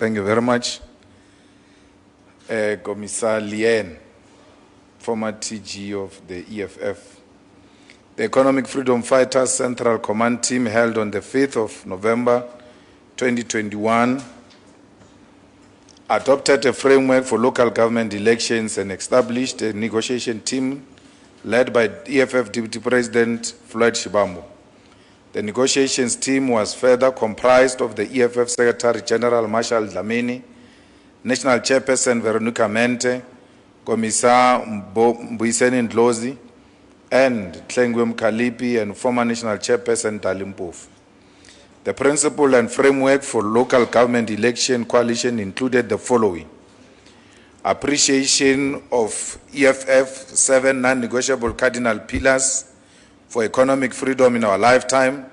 Thank you very much. Commissar Lien, former TG of the EFF. The Economic Freedom Fighters Central Command Team held on the 5th of November 2021 adopted a framework for local government elections and established a negotiation team led by EFF Deputy President Floyd Shibambo. The negotiations team was further comprised of the EFF Secretary General Marshall Dlamini, National Chairperson Veronica Mente, Commissar Mbuiseni Ndlozi, and Tlengwe Mkalipi, and former National Chairperson Dalimpofu. The principle and framework for local government election coalition included the following: appreciation of EFF 7 non-negotiable cardinal pillars for economic freedom in our lifetime,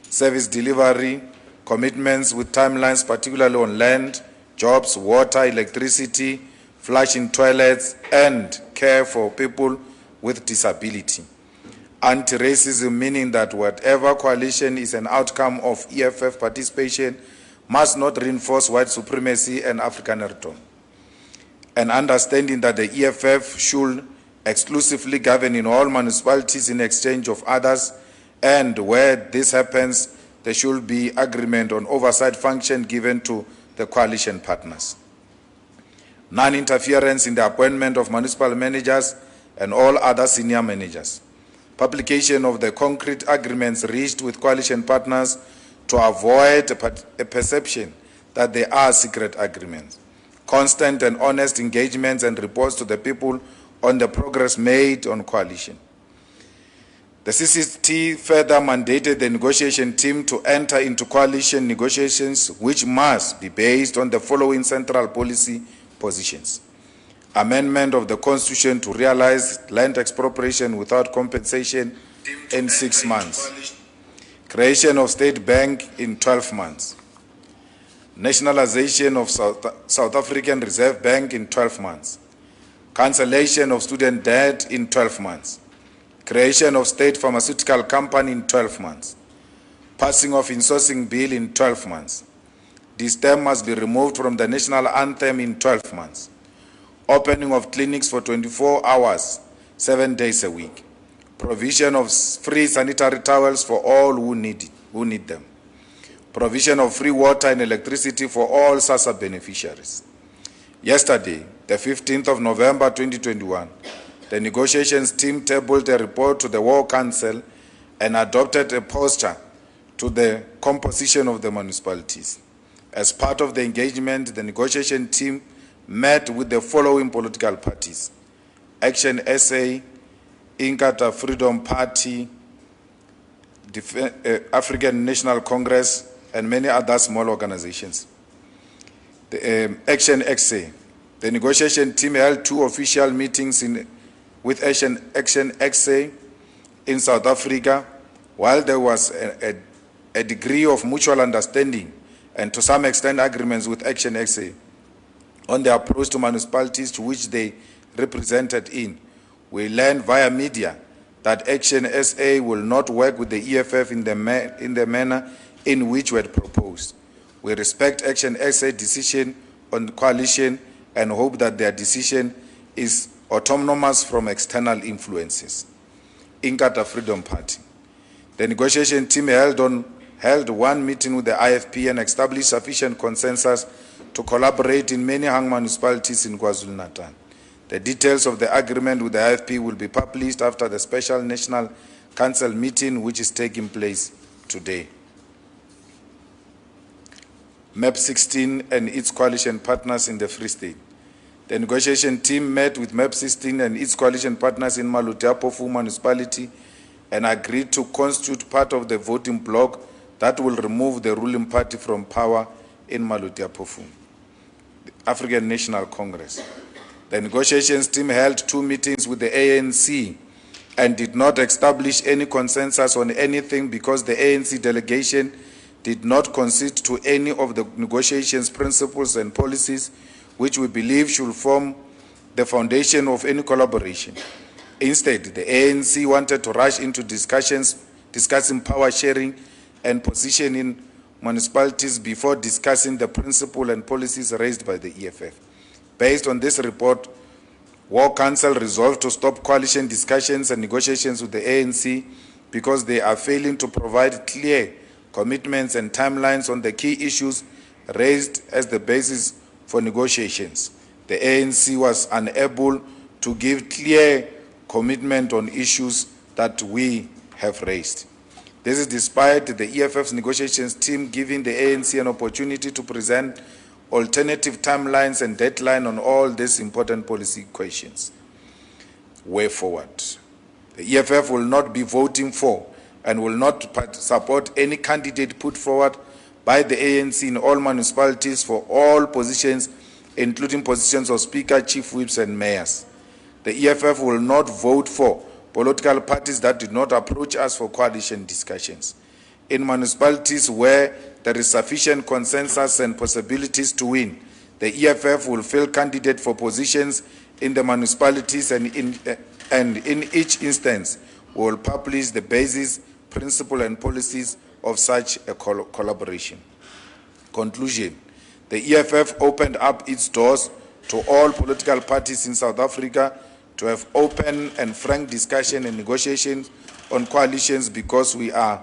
service delivery, commitments with timelines particularly on land, jobs, water, electricity, flushing toilets, and care for people with disability. Anti-racism, meaning that whatever coalition is an outcome of EFF participation must not reinforce white supremacy and Africanism. And understanding that the EFF should exclusively govern in all municipalities in exchange of others, and where this happens, there should be agreement on oversight function given to the coalition partners. Non-interference in the appointment of municipal managers and all other senior managers. Publication of the concrete agreements reached with coalition partners to avoid a perception that they are secret agreements. Constant and honest engagements and reports to the people on the progress made on coalition. The CCT further mandated the negotiation team to enter into coalition negotiations which must be based on the following central policy positions: amendment of the Constitution to realize land expropriation without compensation in 6 months, creation of State Bank in 12 months, nationalization of South African Reserve Bank in 12 months, cancellation of student debt in 12 months, creation of state pharmaceutical company in 12 months, passing of insourcing bill in 12 months. This term must be removed from the national anthem in 12 months. Opening of clinics for 24 hours, 7 days a week. Provision of free sanitary towels for all who need them. Provision of free water and electricity for all SASSA beneficiaries. Yesterday, the 15th of November 2021, the negotiations team tabled a report to the War Council and adopted a posture to the composition of the municipalities. As part of the engagement, the negotiation team met with the following political parties: Action SA, Inkatha Freedom Party, African National Congress, and many other small organizations. The Action XA. The negotiation team held 2 official meetings with Action XA in South Africa, while there was a degree of mutual understanding and to some extent agreements with Action XA on the approach to municipalities to which they represented in. We learned via media that Action SA will not work with the EFF in the manner in which we had proposed. We respect Action SA decision on coalition and hope that their decision is autonomous from external influences. Inkatha Freedom Party. The negotiation team held 1 meeting with the IFP and established sufficient consensus to collaborate in many hung municipalities in KwaZulu-Natal. The details of the agreement with the IFP will be published after the special National Council meeting, which is taking place today. MAP 16 and its coalition partners in the Free State. The negotiation team met with MAP 16 and its coalition partners in Malutiapofu municipality and agreed to constitute part of the voting bloc that will remove the ruling party from power in Malutiapofu. The African National Congress. The negotiations team held 2 meetings with the ANC and did not establish any consensus on anything because the ANC delegation did not concede to any of the negotiations principles and policies which we believe should form the foundation of any collaboration. Instead, the ANC wanted to rush into discussions discussing power sharing and positioning municipalities before discussing the principle and policies raised by the EFF. Based on this report, War Council resolved to stop coalition discussions and negotiations with the ANC because they are failing to provide clear commitments and timelines on the key issues raised as the basis for negotiations. The ANC was unable to give clear commitment on issues that we have raised. This is despite the EFF's negotiations team giving the ANC an opportunity to present alternative timelines and deadline on all these important policy questions. Way forward. The EFF will not be voting for and will not support any candidate put forward by the ANC in all municipalities for all positions, including positions of Speaker, Chief Whips, and Mayors. The EFF will not vote for political parties that did not approach us for coalition discussions. In municipalities where there is sufficient consensus and possibilities to win, the EFF will field candidates for positions in the municipalities, and in each instance we will publish the basis, principle, and policies of such a collaboration. Conclusion: the EFF opened up its doors to all political parties in South Africa to have open and frank discussion and negotiations on coalitions because we are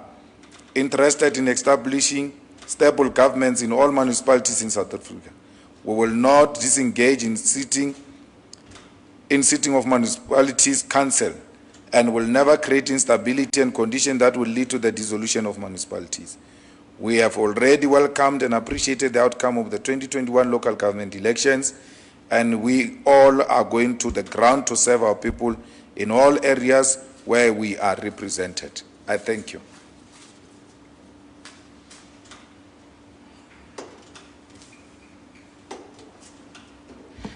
interested in establishing stable governments in all municipalities in South Africa. We will not disengage in sitting of municipalities council and will never create instability and conditions that will lead to the dissolution of municipalities. We have already welcomed and appreciated the outcome of the 2021 local government elections, and we all are going to the ground to serve our people in all areas where we are represented. I thank you.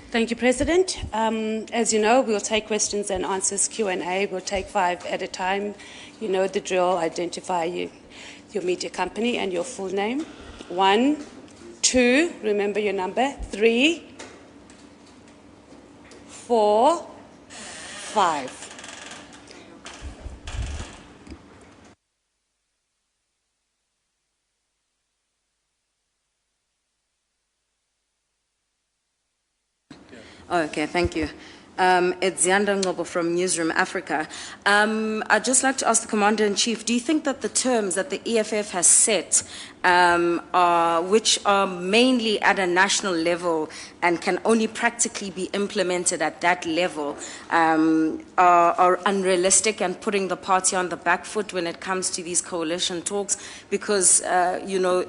Thank you, President. As you know, we'll take questions and answers, Q&A. We'll take 5 at a time. You know the drill. Identify your media company and your full name. 1, 2, remember your number. 3, 4, 5. Okay, thank you. It's Ziyanda Ngobo from Newsroom Africa. I'd just like to ask the Commander-in-Chief, do you think that the terms that the EFF has set, which are mainly at a national level and can only practically be implemented at that level, are unrealistic and putting the party on the back foot when it comes to these coalition talks? Because, you know,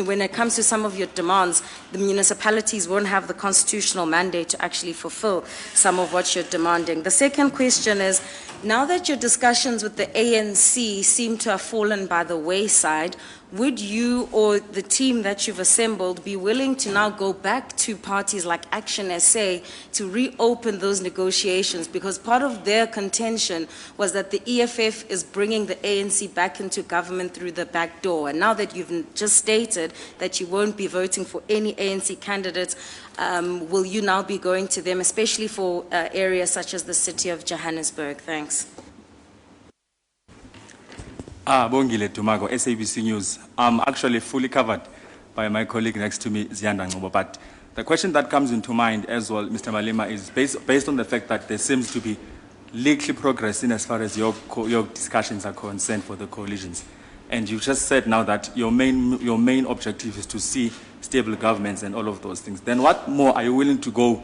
when it comes to some of your demands, the municipalities won't have the constitutional mandate to actually fulfill some of what you're demanding. The second question is, now that your discussions with the ANC seem to have fallen by the wayside, would you or the team that you've assembled be willing to now go back to parties like Action SA to reopen those negotiations? Because part of their contention was that the EFF is bringing the ANC back into government through the back door. And now that you've just stated that you won't be voting for any ANC candidates, will you now be going to them, especially for areas such as the city of Johannesburg? Thanks. Bongile Tumago, SABC News. I'm actually fully covered by my colleague next to me, Ziyanda Ngobo. But the question that comes into mind as well, Mr. Malema, is based on the fact that there seems to be little progress in as far as your discussions are concerned for the coalitions. And you just said now that your main objective is to see stable governments and all of those things. Then what more are you willing to go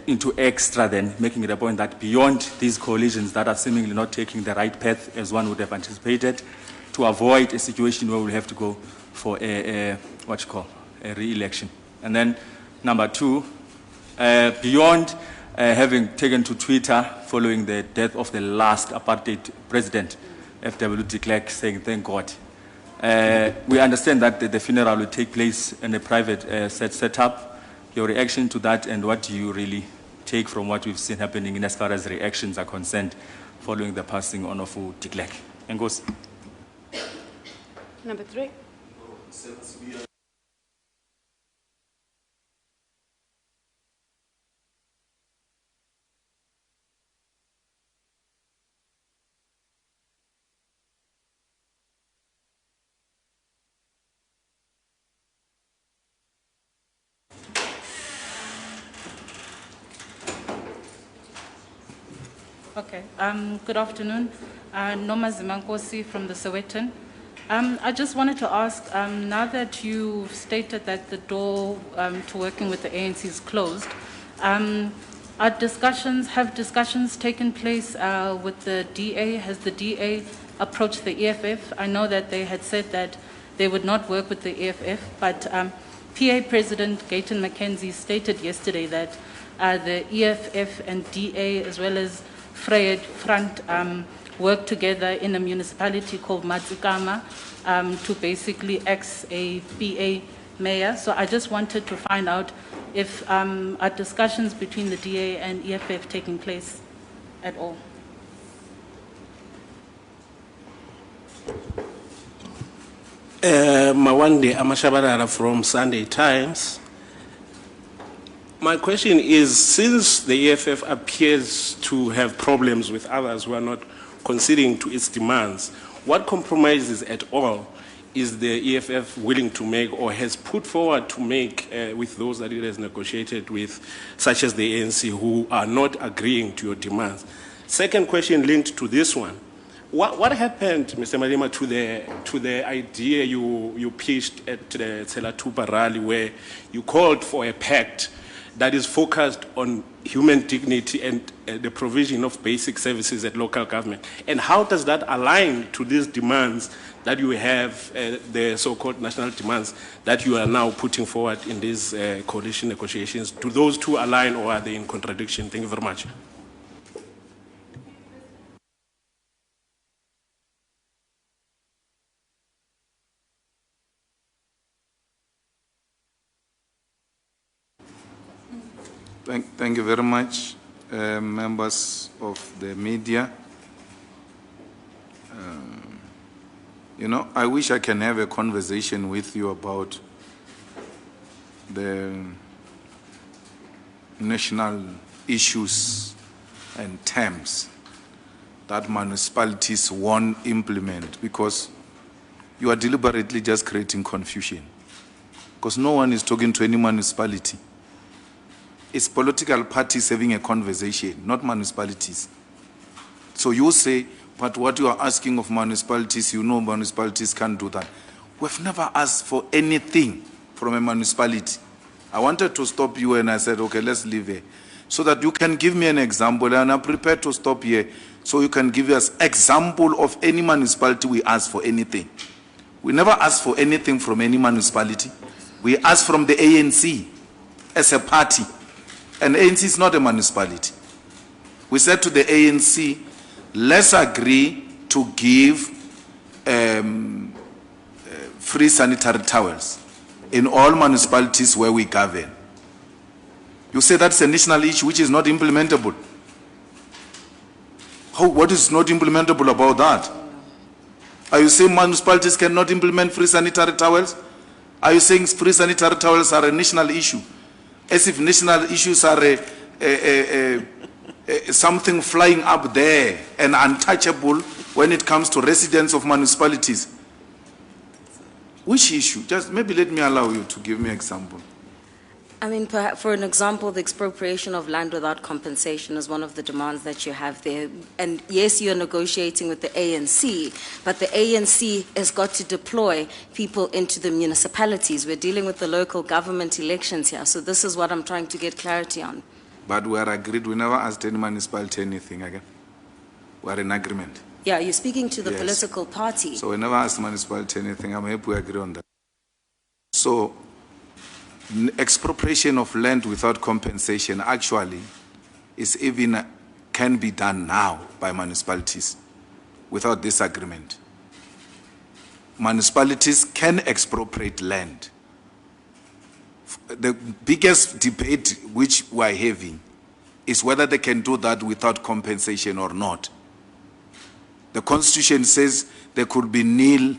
into extra than making it a point that beyond these coalitions that are seemingly not taking the right path as one would have anticipated, to avoid a situation where we'll have to go for a re-election? And then number 2, beyond having taken to Twitter following the death of the last apartheid president, F.W. de Klerk, saying thank God, we understand that the funeral will take place in a private setup. Your reaction to that, and what do you really take from what we've seen happening in as far as reactions are concerned following the passing on of de Klerk? Engos. Number 3. Okay. Good afternoon. Noma Zimankosi from the Sowetan. I just wanted to ask, now that you've stated that the door to working with the ANC is closed, have discussions taken place with the DA? Has the DA approached the EFF? I know that they had said that they would not work with the EFF, but PA President Gayton McKenzie stated yesterday that the EFF and DA, as well as Fred Front, work together in a municipality called Matsikama to basically ex a PA mayor. So I just wanted to find out if are discussions between the DA and EFF taking place at all. Mawande Amashabarara from Sunday Times. My question is, since the EFF appears to have problems with others who are not conceding to its demands, what compromises at all is the EFF willing to make or has put forward to make with those that it has negotiated with, such as the ANC, who are not agreeing to your demands? Second question linked to this one. What happened, Mr. Malema, to the idea you pitched at the Tselatuba rally, where you called for a pact that is focused on human dignity and the provision of basic services at local government? And how does that align to these demands that you have, the so-called national demands that you are now putting forward in these coalition negotiations? Do those two align, or are they in contradiction? Thank you very much. Thank you very much, members of the media. You know, I wish I can have a conversation with you about the national issues and terms that municipalities won't implement, because you are deliberately just creating confusion. Because no one is talking to any municipality. It's political parties having a conversation, not municipalities. So you say, but what you are asking of municipalities, you know municipalities can't do that. We've never asked for anything from a municipality. I wanted to stop you and I said, okay, let's leave here. So that you can give me an example, and I'm prepared to stop here so you can give us example of any municipality we ask for anything. We never ask for anything from any municipality. We ask from the ANC as a party. And ANC is not a municipality. We said to the ANC, let's agree to give free sanitary towels in all municipalities where we govern. You say that's a national issue which is not implementable. What is not implementable about that? Are you saying municipalities cannot implement free sanitary towels? Are you saying free sanitary towels are a national issue? As if national issues are something flying up there and untouchable when it comes to residents of municipalities. Which issue? Just maybe let me allow you to give me an example. I mean, perhaps for an example, the expropriation of land without compensation is one of the demands that you have there. And yes, you're negotiating with the ANC, but the ANC has got to deploy people into the municipalities. We're dealing with the local government elections here, so this is what I'm trying to get clarity on. But we are agreed, we never asked any municipality anything again. We are in agreement. Yeah, you're speaking to the Yes. political party. So we never asked municipality anything. I'm happy we agree on that. So expropriation of land without compensation actually is even can be done now by municipalities without this agreement. Municipalities can expropriate land. The biggest debate which we are having is whether they can do that without compensation or not. The Constitution says there could be nil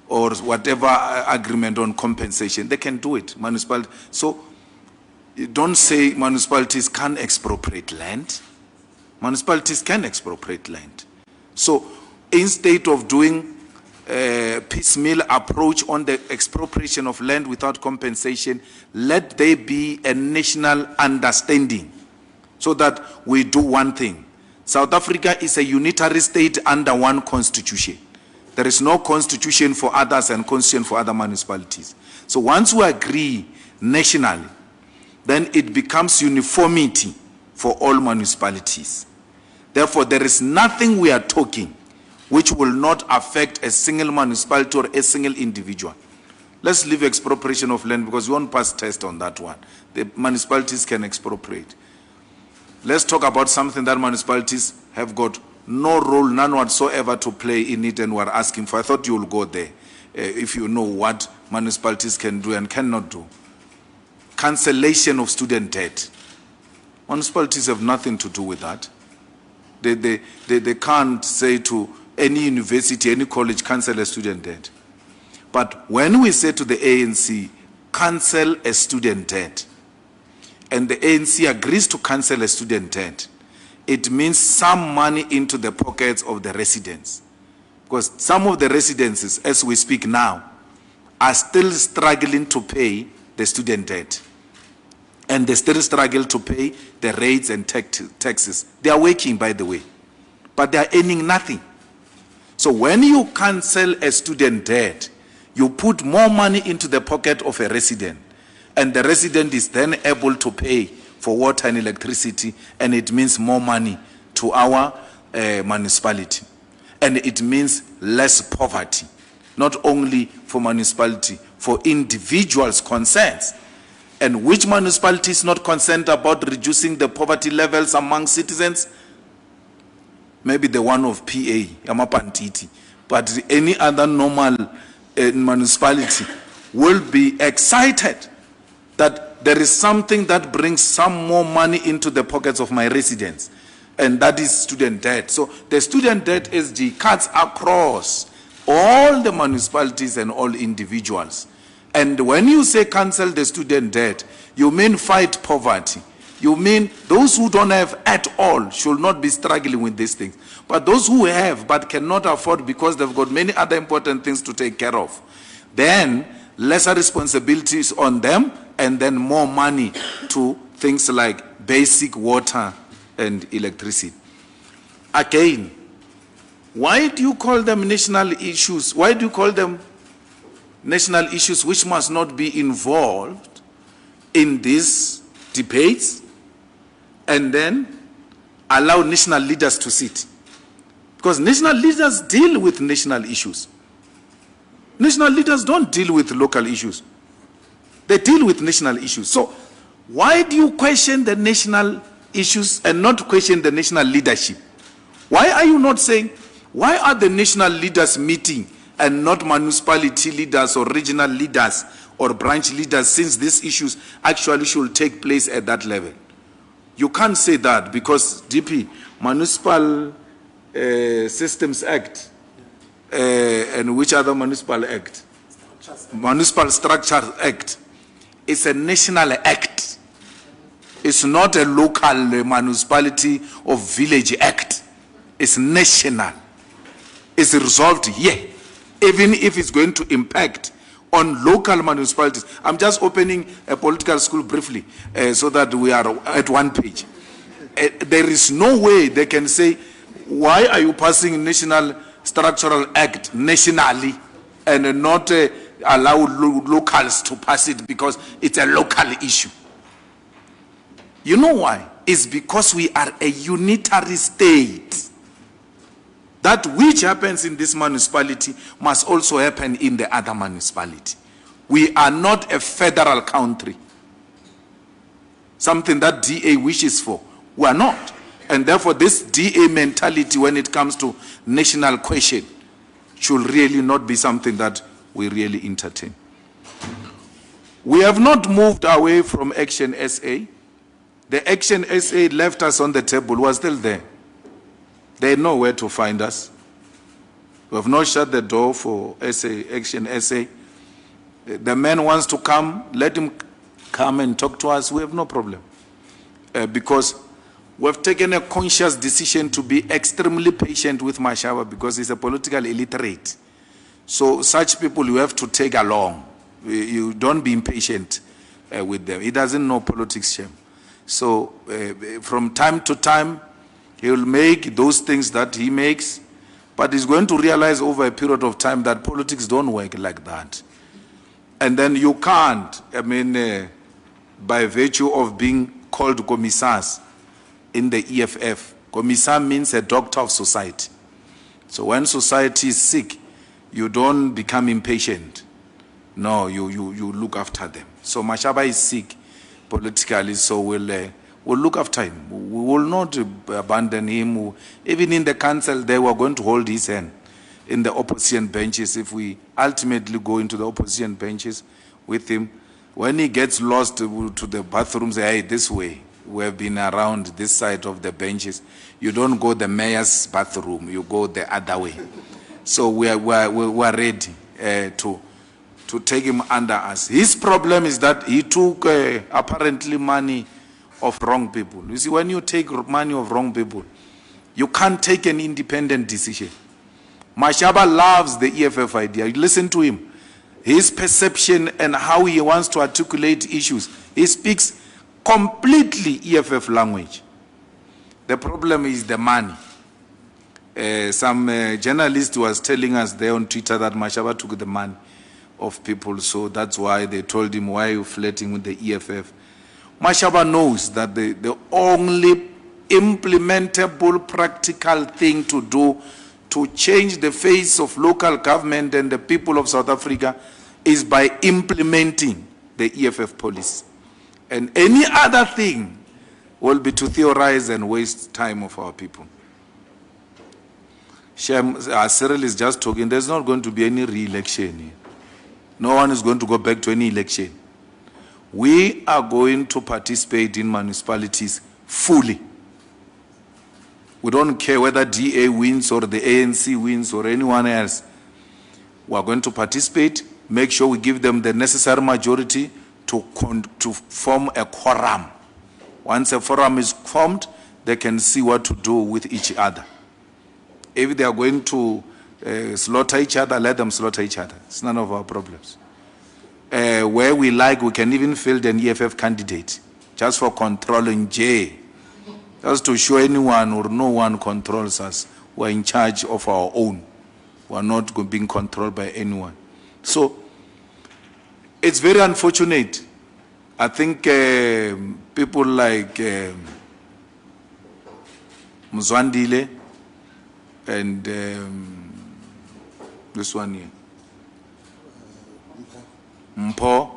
or whatever agreement on compensation. They can do it, municipality. So you don't say municipalities can expropriate land. Municipalities can expropriate land. So instead of doing a piecemeal approach on the expropriation of land without compensation, let there be a national understanding so that we do one thing, South Africa is a unitary state under one constitution. There is no constitution for others and constitution for other municipalities. So once we agree nationally, then it becomes uniformity for all municipalities. Therefore, there is nothing we are talking which will not affect a single municipality or a single individual. Let's leave expropriation of land because we won't pass test on that one. The municipalities can expropriate. Let's talk about something that municipalities have got no role, none whatsoever to play in it, and we're asking for. I thought you will go there if you know what municipalities can do and cannot do. Cancellation of student debt. Municipalities have nothing to do with that. They can't say to any university, any college, cancel a student debt. But when we say to the ANC, cancel a student debt, and the ANC agrees to cancel a student debt, it means some money into the pockets of the residents. Because some of the residences, as we speak now, are still struggling to pay the student debt. And they still struggle to pay the rates and taxes. They are working, by the way, but they are earning nothing. So when you cancel a student debt, you put more money into the pocket of a resident, and the resident is then able to pay for water and electricity, and it means more money to our municipality. And it means less poverty, not only for municipality, for individuals' concerns. And which municipality is not concerned about reducing the poverty levels among citizens? Maybe the one of PA, Yamapantiti. But any other normal municipality will be excited that there is something that brings some more money into the pockets of my residents, and that is student debt. So the student debt SG cuts across all the municipalities and all individuals. And when you say cancel the student debt, you mean fight poverty. You mean those who don't have at all should not be struggling with these things. But those who have but cannot afford because they've got many other important things to take care of, then lesser responsibilities on them, and then more money to things like basic water and electricity. Again, why do you call them national issues? Why do you call them national issues which must not be involved in these debates, and then allow national leaders to sit? Because national leaders deal with national issues. National leaders don't deal with local issues. They deal with national issues. So why do you question the national issues and not question the national leadership? Why are you not saying, why are the national leaders meeting and not municipality leaders or regional leaders or branch leaders, since these issues actually should take place at that level? You can't say that because DP, Municipal Systems Act, and which other municipal act? Municipal Structure Act. It's a national act. It's not a local municipality or village act. It's national. It's resolved here, even if it's going to impact on local municipalities. I'm just opening a political school briefly so that we are at one page. There is no way they can say, why are you passing National Structural Act nationally and not allow locals to pass it because it's a local issue? You know why? It's because we are a unitary state. That which happens in this municipality must also happen in the other municipality. We are not a federal country, something that DA wishes for. We are not. And therefore this DA mentality when it comes to national question should really not be something that we really entertain. We have not moved away from Action SA. The Action SA left us on the table, was still there. They know where to find us. We have not shut the door for Action SA. The man wants to come, let him come and talk to us. We have no problem. Because we have taken a conscious decision to be extremely patient with Mashaba because he's a political illiterate. So such people you have to take along. You don't be impatient with them. He doesn't know politics, Shem. So from time to time, He will make those things that he makes, but he's going to realize over a period of time that politics don't work like that. And then you can't, by virtue of being called commissars in the EFF, commissar means a doctor of society. So when society is sick, you don't become impatient. No, you look after them. So Mashaba is sick politically, so we'll look after him. We will not abandon him. Even in the council, they were going to hold his hand in the opposition benches if we ultimately go into the opposition benches with him. When he gets lost to the bathroom, say, hey, this way. We have been around this side of the benches. You don't go the mayor's bathroom. You go the other way. So we are ready to take him under us. His problem is that he took apparently money of wrong people. You see, when you take money of wrong people, you can't take an independent decision. Mashaba loves the EFF idea. You listen to him. His perception and how he wants to articulate issues. He speaks completely EFF language. The problem is the money. Some journalist was telling us there on Twitter that Mashaba took the money of people, so that's why they told him, why are you flirting with the EFF? Mashaba knows that the only implementable practical thing to do to change the face of local government and the people of South Africa is by implementing the EFF policy. And any other thing will be to theorize and waste time of our people. Cyril is just talking, there's not going to be any re-election here. No one is going to go back to any election. We are going to participate in municipalities fully. We don't care whether DA wins or the ANC wins or anyone else. We are going to participate, make sure we give them the necessary majority to form a quorum. Once a forum is formed, they can see what to do with each other. If they are going to slaughter each other, let them slaughter each other. It's none of our problems. Where we like, we can even field an EFF candidate just for controlling J. Just to show anyone or no one controls us. We're in charge of our own. We're not being controlled by anyone. So, it's very unfortunate. I think people like Mzwandile and this one here, Mpo,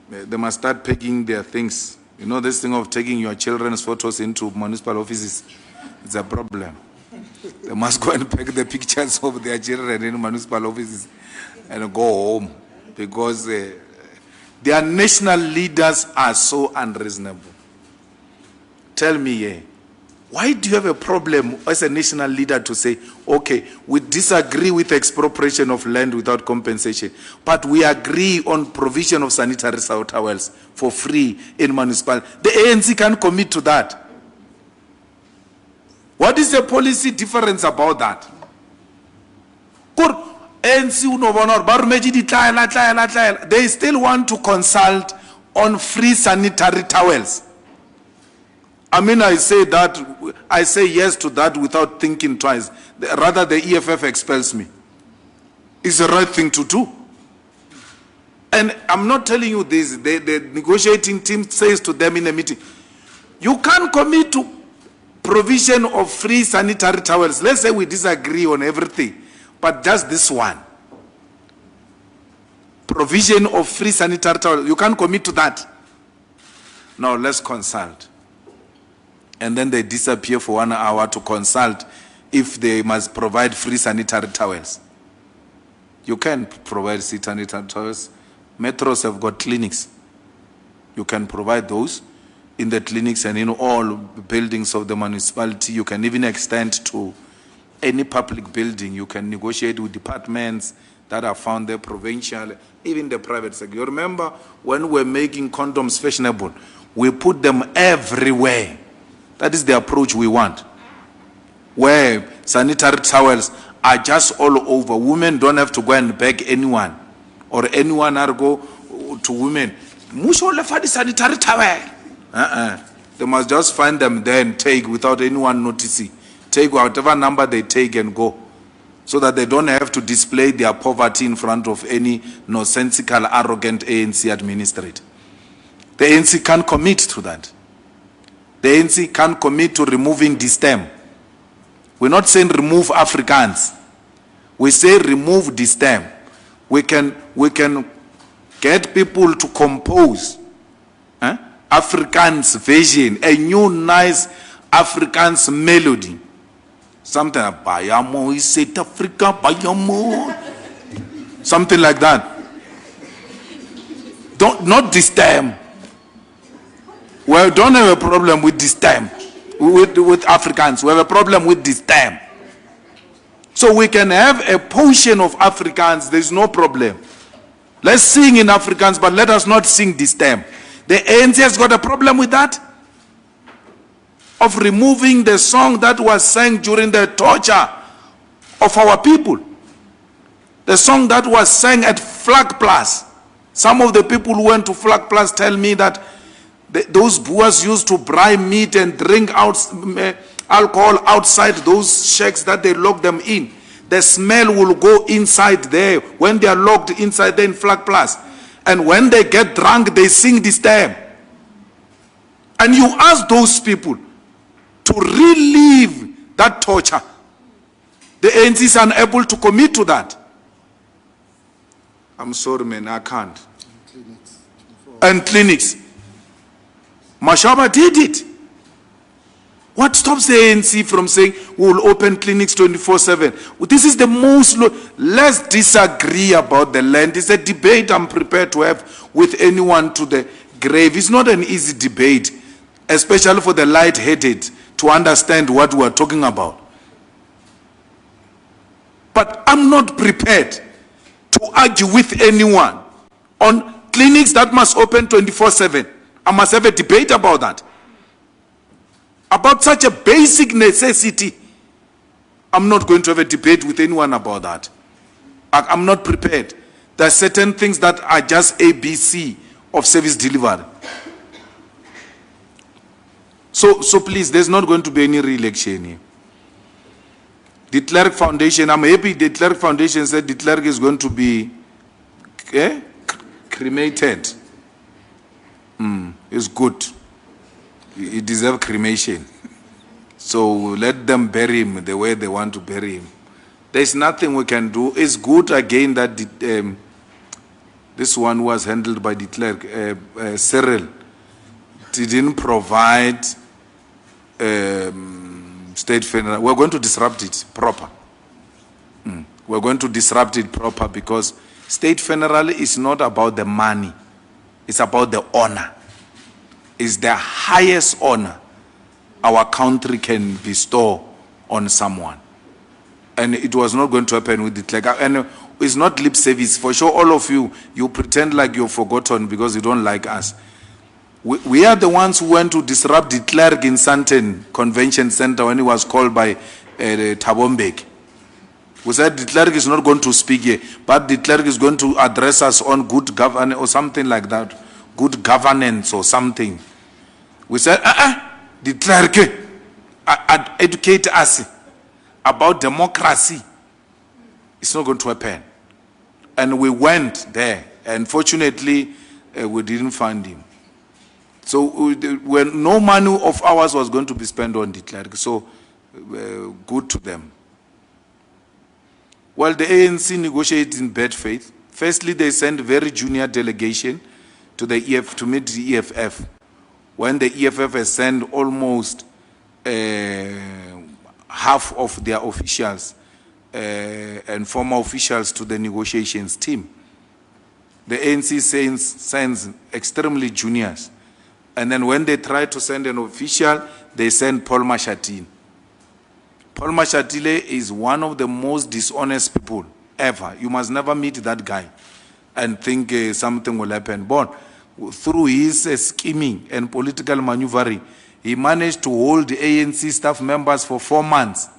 they must start packing their things. You know, this thing of taking your children's photos into municipal offices, it's a problem. They must go and pack the pictures of their children in municipal offices and go home, because their national leaders are so unreasonable. Tell me, why do you have a problem as a national leader to say, okay, we disagree with expropriation of land without compensation, but we agree on provision of sanitary towels for free in municipality? The ANC can't commit to that. What is the policy difference about that? They still want to consult on free sanitary towels. I say yes to that without thinking twice. Rather, the EFF expels me. It's the right thing to do. And I'm not telling you this. The negotiating team says to them in a meeting, you can't commit to provision of free sanitary towels. Let's say we disagree on everything, but just this one. Provision of free sanitary towels. You can't commit to that. No, let's consult. And then they disappear for 1 hour to consult if they must provide free sanitary towels. You can provide free sanitary towels. Metros have got clinics. You can provide those in the clinics and in all buildings of the municipality. You can even extend to any public building. You can negotiate with departments that are found there, provincial, even the private sector. You remember when we're making condoms fashionable, we put them everywhere. That is the approach we want, where sanitary towels are just all over. Women don't have to go and beg anyone, or anyone are go to women. Musho le fa di sanitary towel. They must just find them there and take without anyone noticing. Take whatever number they take and go, so that they don't have to display their poverty in front of any nonsensical, arrogant ANC administrator. The ANC can't commit to that. The ANC can't commit to removing this term. We're not saying remove Afrikaans. We say remove this term. We can get people to compose Afrikaans version, a new nice Afrikaans melody. Something like Bayamo is South Africa, Bayamo. Something like that. Not this time. We don't have a problem with this time. With Afrikaans. We have a problem with this time. So we can have a portion of Afrikaans, there's no problem. Let's sing in Afrikaans, but let us not sing this time. The ANC has got a problem with that? Of removing the song that was sang during the torture of our people. The song that was sang at Flag Plus. Some of the people who went to Flag Plus tell me that those Boers used to buy meat and drink alcohol outside those shacks that they locked them in. The smell will go inside there when they are locked inside there in Flag Plus. And when they get drunk, they sing this time. And you ask those people to relive that torture. The ANC is unable to commit to that. I'm sorry, man, I can't. And clinics. Mashaba did it. What stops the ANC from saying we'll open clinics 24/7? This is the most. Let's disagree about the land. It's a debate I'm prepared to have with anyone to the grave. It's not an easy debate, especially for the light-headed to understand what we're talking about. But I'm not prepared to argue with anyone on clinics that must open 24/7. I must have a debate about that. About such a basic necessity, I'm not going to have a debate with anyone about that. I'm not prepared. There are certain things that are just ABC of service delivery. So please, there's not going to be any re-election here. The Clerk Foundation, I'm happy the Clerk Foundation said the clerk is going to be cremated. It's good. He deserves cremation. So let them bury him the way they want to bury him. There's nothing we can do. It's good again that this one was handled by the clerk, Cyril, didn't provide state funeral. We're going to disrupt it proper. We're going to disrupt it proper because state funeral is not about the money. It's about the honor. It's the highest honor our country can bestow on someone. And it was not going to happen with the clerk. And it's not lip service. For sure, all of you, you pretend like you've forgotten because you don't like us. We are the ones who went to disrupt the clerk in Sandton Convention Center when he was called by Thabo Mbeki. We said the clerk is not going to speak here, but the clerk is going to address us on good governance or something like that. Good governance or something. We said, the clerk educate us about democracy. It's not going to happen. And we went there. And fortunately, we didn't find him. So when no money of ours was going to be spent on the clerk. So good to them. Well, the ANC negotiated in bad faith. Firstly, they sent a very junior delegation to the EF to meet the EFF. When the EFF has sent almost half of their officials and former officials to the negotiations team. The ANC sends extremely juniors. And then when they try to send an official, they send Paul Mashatile. Paul Mashatile is one of the most dishonest people ever. You must never meet that guy and think something will happen. But through his scheming and political maneuvering, he managed to hold the ANC staff members for 4 months.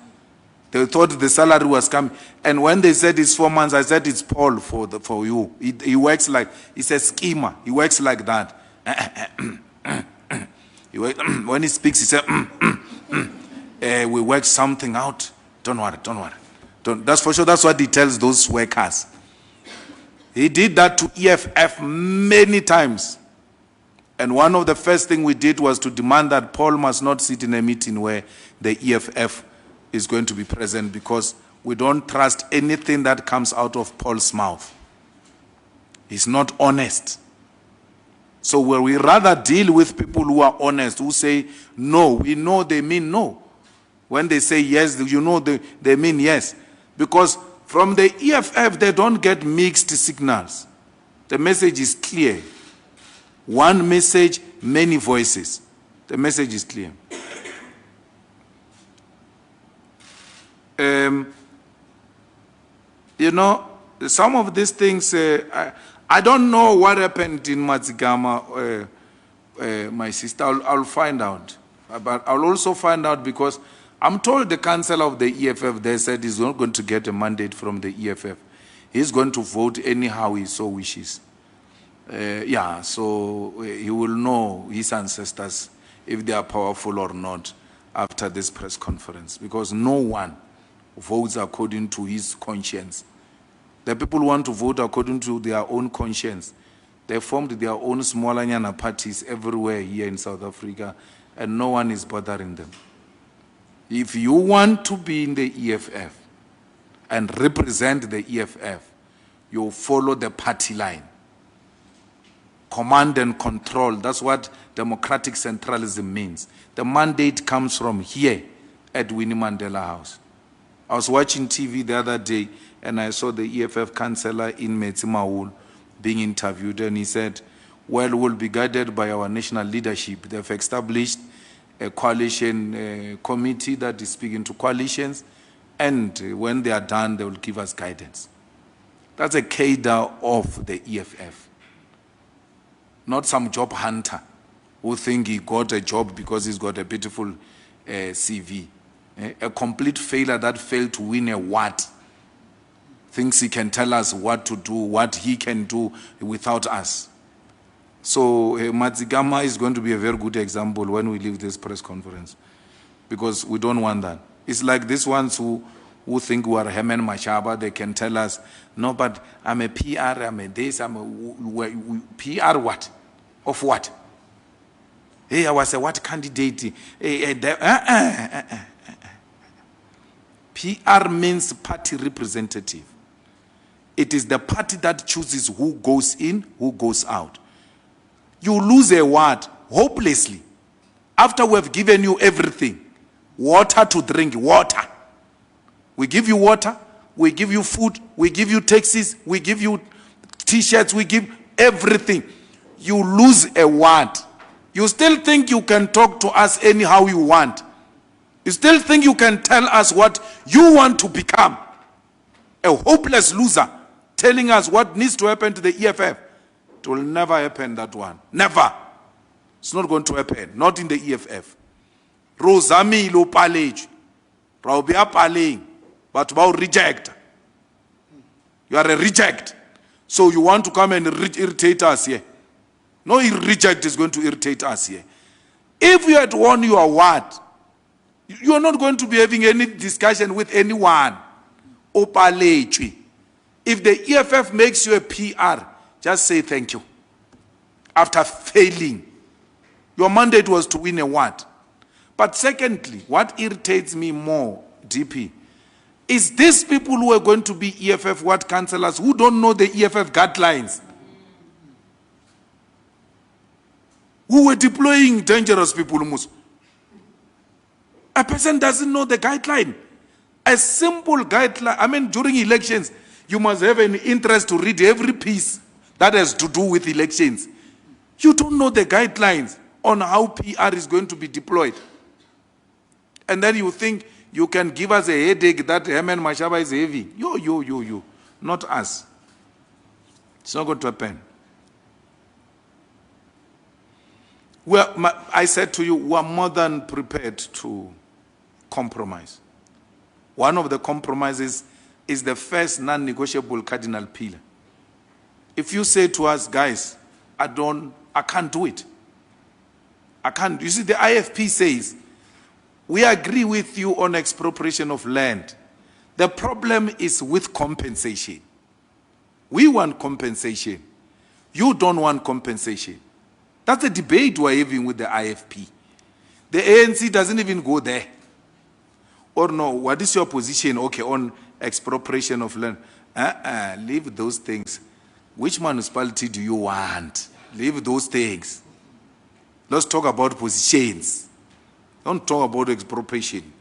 They thought the salary was coming. And when they said it's 4 months, I said it's Paul for you. He works like, he's a schemer. He works like that. When he speaks, he says, we work something out. Don't worry, don't worry. That's for sure. That's what he tells those workers. He did that to EFF many times. And one of the first things we did was to demand that Paul must not sit in a meeting where the EFF is going to be present, because we don't trust anything that comes out of Paul's mouth. He's not honest. So we rather deal with people who are honest, who say no. We know they mean no. When they say yes, you know they mean yes. Because from the EFF, they don't get mixed signals. The message is clear. One message, many voices. The message is clear. You know, some of these things, I don't know what happened in Mazigama, my sister. I'll find out. But I'll also find out, because I'm told the council of the EFF, they said he's not going to get a mandate from the EFF. He's going to vote anyhow he so wishes. Yeah, so he will know his ancestors, if they are powerful or not, after this press conference, because no one votes according to his conscience. The people want to vote according to their own conscience. They formed their own small Anyana parties everywhere here in South Africa, and no one is bothering them. If you want to be in the EFF and represent the EFF, you follow the party line. Command and control, that's what democratic centralism means. The mandate comes from here at Winnie Mandela House. I was watching TV the other day, and I saw the EFF councillor in Metsimahul being interviewed, and he said, well, we'll be guided by our national leadership. They've established a coalition committee that is speaking to coalitions, and when they are done, they will give us guidance. That's a cadre of the EFF. Not some job hunter who think he got a job because he's got a beautiful CV. A complete failure that failed to win a what? Thinks he can tell us what to do, what he can do without us. So Mazigama is going to be a very good example when we leave this press conference, because we don't want that. It's like these ones who think we are Hemen Mashaba. They can tell us, no, but I'm a PR, I'm a this, I'm a PR what? Of what? Hey, I was a what candidate? PR means party representative. It is the party that chooses who goes in, who goes out. You lose a what? Hopelessly. After we have given you everything, water to drink, water. We give you water, we give you food, we give you taxis, we give you t-shirts, we give everything. You lose a what? You still think you can talk to us anyhow you want. You still think you can tell us what you want to become. A hopeless loser telling us what needs to happen to the EFF. It will never happen, that one. Never. It's not going to happen. Not in the EFF. Rosami lo palej. Raubia paling. But about reject. You are a reject. So you want to come and irritate us here. No reject is going to irritate us here. If you had won your what? You are not going to be having any discussion with anyone. Opalechi. If the EFF makes you a PR, just say thank you. After failing, your mandate was to win a what? But secondly, what irritates me more, DP, is these people who are going to be EFF what councillors who don't know the EFF guidelines, who were deploying dangerous people. A person doesn't know the guideline. A simple guideline. I mean, during elections, you must have an interest to read every piece that has to do with elections. You don't know the guidelines on how PR is going to be deployed. And then you think you can give us a headache that Hemen Mashaba is heavy. You. Not us. It's not going to happen. Well, I said to you, we are more than prepared to compromise. One of the compromises is the first non-negotiable cardinal pillar. If you say to us, guys, I can't do it. I can't. You see, the IFP says, we agree with you on expropriation of land. The problem is with compensation. We want compensation. You don't want compensation. That's the debate we're having with the IFP. The ANC doesn't even go there. Or no, what is your position? Okay, on expropriation of land. Leave those things. Which municipality do you want? Leave those things. Let's talk about positions. Don't talk about expropriation.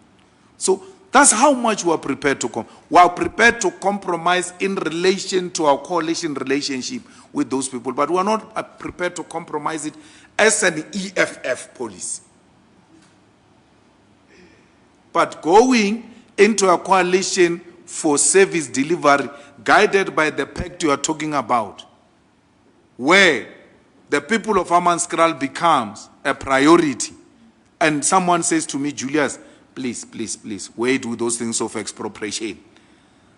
So that's how much we are prepared to we are prepared to compromise in relation to our coalition relationship with those people, but we are not prepared to compromise it as an EFF policy. But going into a coalition for service delivery guided by the pact you are talking about, where the people of Hammanskraal becomes a priority, and someone says to me, Julius, please, please, please, wait with those things of expropriation.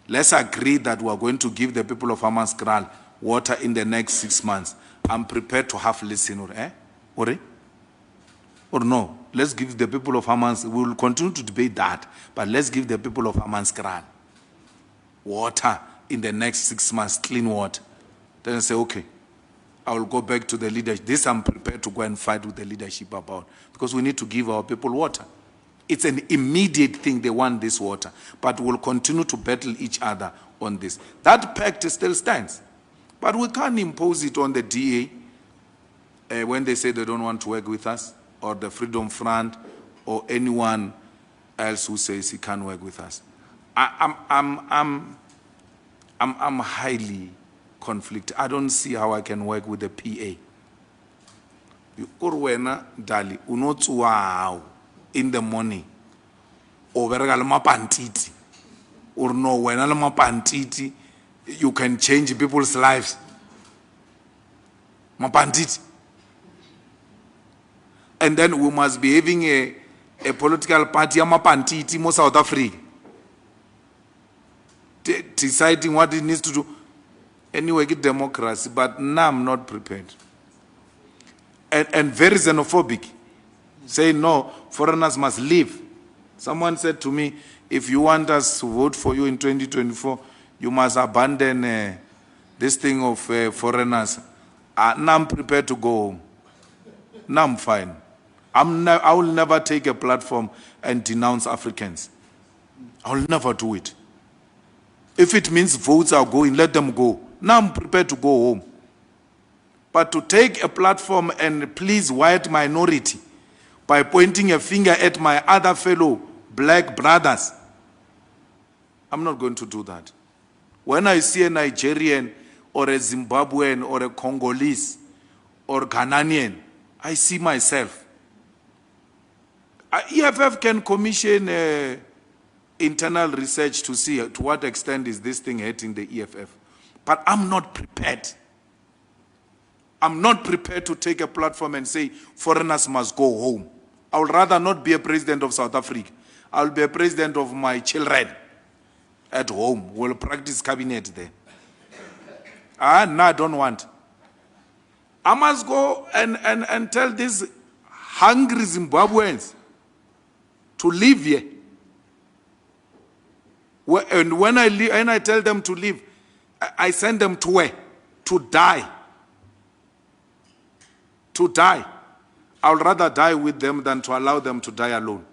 Let's agree that we are going to give the people of Hammanskraal water in the next 6 months. I'm prepared to have listen, or no, let's give the people of Hammanskraal, we will continue to debate that, but let's give the people of Hammanskraal water in the next 6 months, clean water. Then I say, okay, I will go back to the leadership. This I'm prepared to go and fight with the leadership about, because we need to give our people water. It's an immediate thing, they want this water, but we'll continue to battle each other on this. That pact still stands, but we can't impose it on the DA when they say they don't want to work with us, or the Freedom Front, or anyone else who says he can't work with us. I'm highly conflicted. I don't see how I can work with the PA. Urwena Dali, unotsuwao in the morning. Overga le mapantiti. Or no, when le mapantiti, you can change people's lives. Mapantiti. And then we must be having a political party, mapantiti, mo South Africa. Deciding what it needs to do. Anyway, get democracy, but now I'm not prepared. And very xenophobic. Saying no, foreigners must leave. Someone said to me, if you want us to vote for you in 2024, you must abandon this thing of foreigners. Now I'm prepared to go home. Now I'm fine. I will never take a platform and denounce Africans. I will never do it. If it means votes are going, let them go. Now I'm prepared to go home. But to take a platform and please white minority by pointing a finger at my other fellow black brothers, I'm not going to do that. When I see a Nigerian or a Zimbabwean or a Congolese or Ghanaian, I see myself. EFF can commission internal research to see to what extent is this thing hurting the EFF. But I'm not prepared. I'm not prepared to take a platform and say foreigners must go home. I would rather not be a president of South Africa. I'll be a president of my children at home. We'll practice cabinet there. No, I don't want. I must go and tell these hungry Zimbabweans to leave here. And when I tell them to leave, I send them to where? To die. To die. I would rather die with them than to allow them to die alone.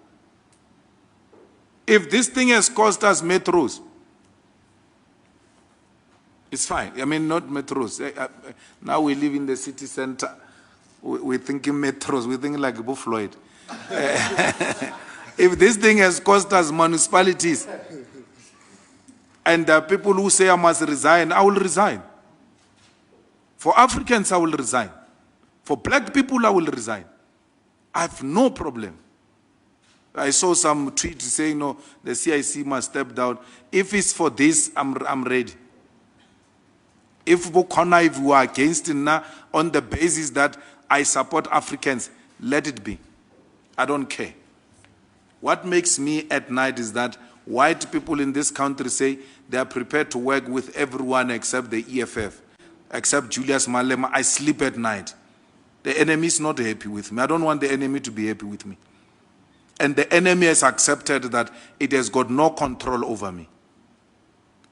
If this thing has cost us metros, it's fine. I mean, not metros. Now we live in the city center. We're thinking metros. We're thinking like Buffaloid. If this thing has cost us municipalities, and there are people who say I must resign, I will resign. For Africans, I will resign. For black people, I will resign. I have no problem. I saw some tweets saying, no, the CIC must step down. If it's for this, I'm ready. If you are against it now on the basis that I support Africans, let it be. I don't care. What makes me at night is that white people in this country say they are prepared to work with everyone except the EFF, except Julius Malema. I sleep at night. The enemy is not happy with me. I don't want the enemy to be happy with me. And the enemy has accepted that it has got no control over me.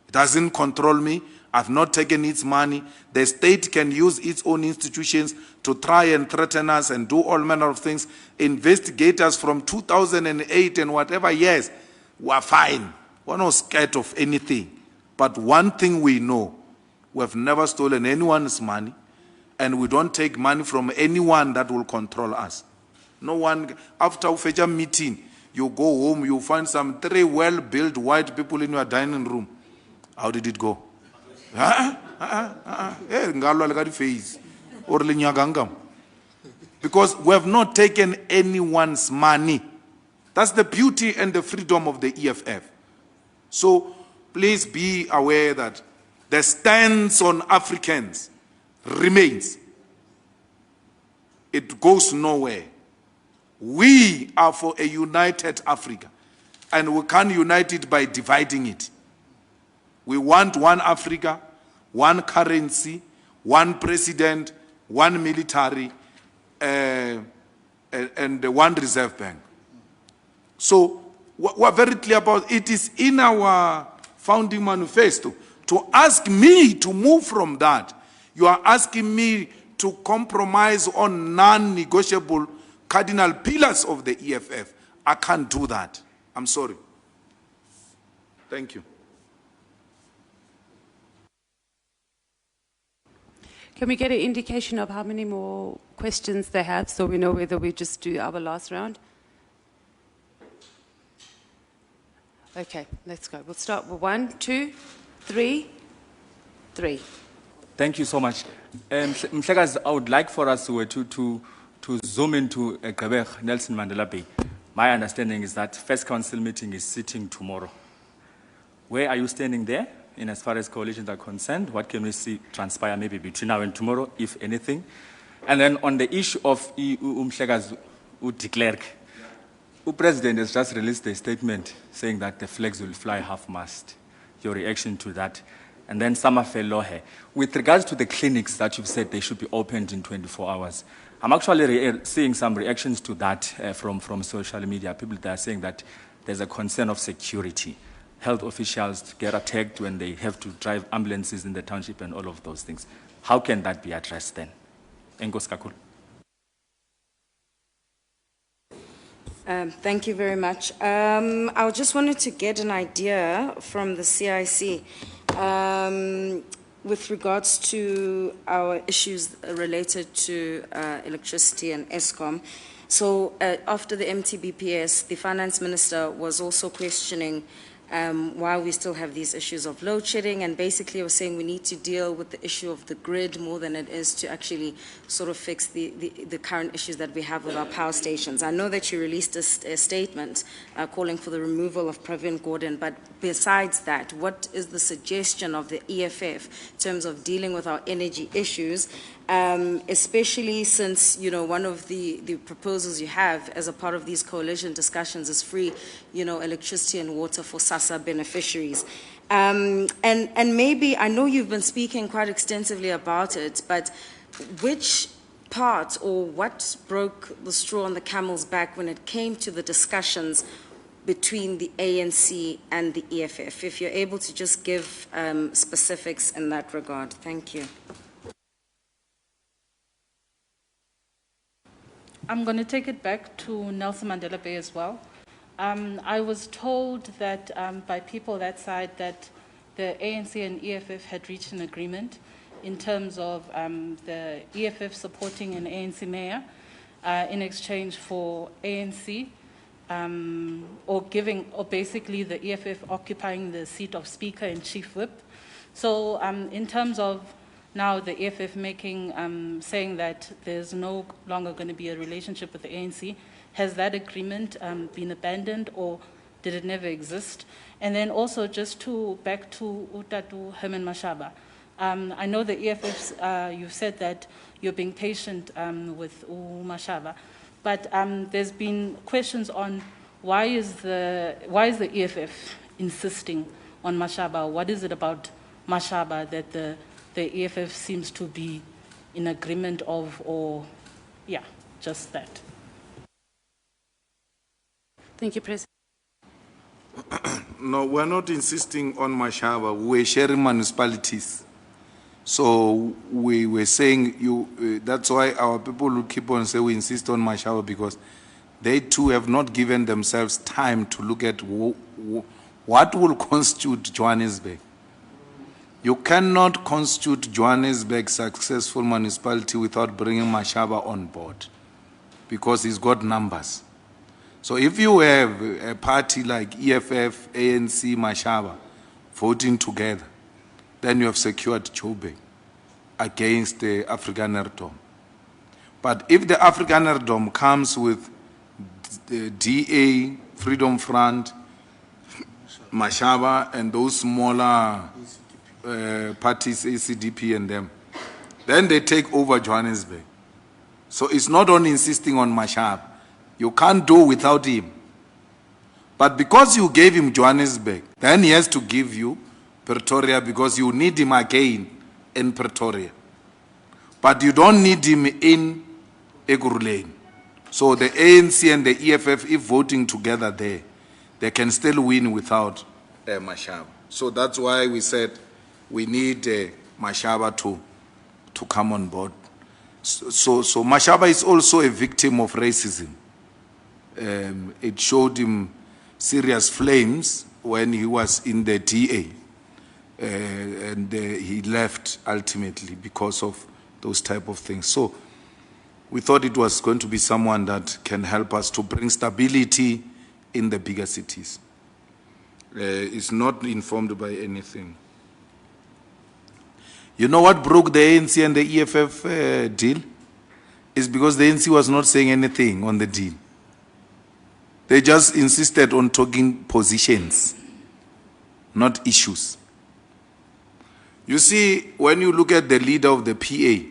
It doesn't control me. I've not taken its money. The state can use its own institutions to try and threaten us and do all manner of things. Investigators from 2008 and whatever years were fine. We're not scared of anything. But one thing we know, we have never stolen anyone's money, and we don't take money from anyone that will control us. No one, after a meeting, you go home, you find some 3 well-built white people in your dining room. How did it go? Because we have not taken anyone's money. That's the beauty and the freedom of the EFF. So please be aware that the stance on Africans remains. It goes nowhere. We are for a united Africa, and we can't unite it by dividing it. We want one Africa, one currency, one president, one military, and one reserve bank. So we're very clear about it. It is in our founding manifesto. To ask me to move from that, you are asking me to compromise on non-negotiable cardinal pillars of the EFF. I can't do that. I'm sorry. Thank you. Can we get an indication of how many more questions they have so we know whether we just do our last round? Okay, let's go. We'll start with 1, 2, 3. Thank you so much. Mhlekazi, I would like for us to zoom into Gqeberha Nelson Mandela Bay. My understanding is that first council meeting is sitting tomorrow. Where are you standing there in as far as coalitions are concerned? What can we see transpire maybe between now and tomorrow, if anything? And then on the issue of Mhlekazi de Klerk, the President has just released a statement saying that the flags will fly half-mast. Your reaction to that? And then Samafe Lohe, with regards to the clinics that you've said they should be opened in 24 hours, I'm actually seeing some reactions to that from social media. People that are saying that there's a concern of security. Health officials get attacked when they have to drive ambulances in the township and all of those things. How can that be addressed then? Engos Kakul. Thank you very much. I just wanted to get an idea from the CIC with regards to our issues related to electricity and ESCOM. So after the MTBPS, the finance minister was also questioning why we still have these issues of load shedding, and basically was saying we need to deal with the issue of the grid more than it is to actually sort of fix the current issues that we have with our power stations. I know that you released a statement calling for the removal of Pravin Gordhan, but besides that, what is the suggestion of the EFF in terms of dealing with our energy issues, especially since, you know, one of the proposals you have as a part of these coalition discussions is free, you know, electricity and water for SASSA beneficiaries. And maybe, I know you've been speaking quite extensively about it, but which part or what broke the straw on the camel's back when it came to the discussions between the ANC and the EFF? If you're able to just give specifics in that regard. Thank you. I'm going to take it back to Nelson Mandela Bay as well. I was told that by people that side that the ANC and EFF had reached an agreement in terms of the EFF supporting an ANC mayor in exchange for ANC or basically the EFF occupying the seat of Speaker and Chief Whip. So in terms of now the EFF saying that there's no longer going to be a relationship with the ANC, has that agreement been abandoned, or did it never exist? And then also just back to Utatu Herman Mashaba. I know the EFFs, you've said that you're being patient with Mashaba, but there's been questions on why is the EFF insisting on Mashaba? What is it about Mashaba that the EFF seems to be in agreement of, or Yeah, just that. Thank you, President. No, we're not insisting on Mashaba. We're sharing municipalities. So we were saying that's why our people will keep on saying we insist on Mashaba, because they too have not given themselves time to look at what will constitute Johannesburg. You cannot constitute Johannesburg successful municipality without bringing Mashaba on board, because he's got numbers. So if you have a party like EFF, ANC, Mashaba voting together, then you have secured Joburg against the Afrikanerdom. But if the Afrikanerdom comes with the DA, Freedom Front, Mashaba, and those smaller parties, ACDP and them, then they take over Johannesburg. So it's not on insisting on Mashaba. You can't do without him. But because you gave him Johannesburg, then he has to give you Pretoria, because you need him again in Pretoria. But you don't need him in Ekurhuleni. So the ANC and the EFF, if voting together there, they can still win without Mashaba. So that's why we said we need Mashaba to come on board. So Mashaba is also a victim of racism. It showed him serious flames when he was in the DA. And he left ultimately because of those type of things. So we thought it was going to be someone that can help us to bring stability in the bigger cities. It's not informed by anything. You know what broke the ANC and the EFF deal? It's because the ANC was not saying anything on the deal. They just insisted on talking positions, not issues. You see, when you look at the leader of the PA,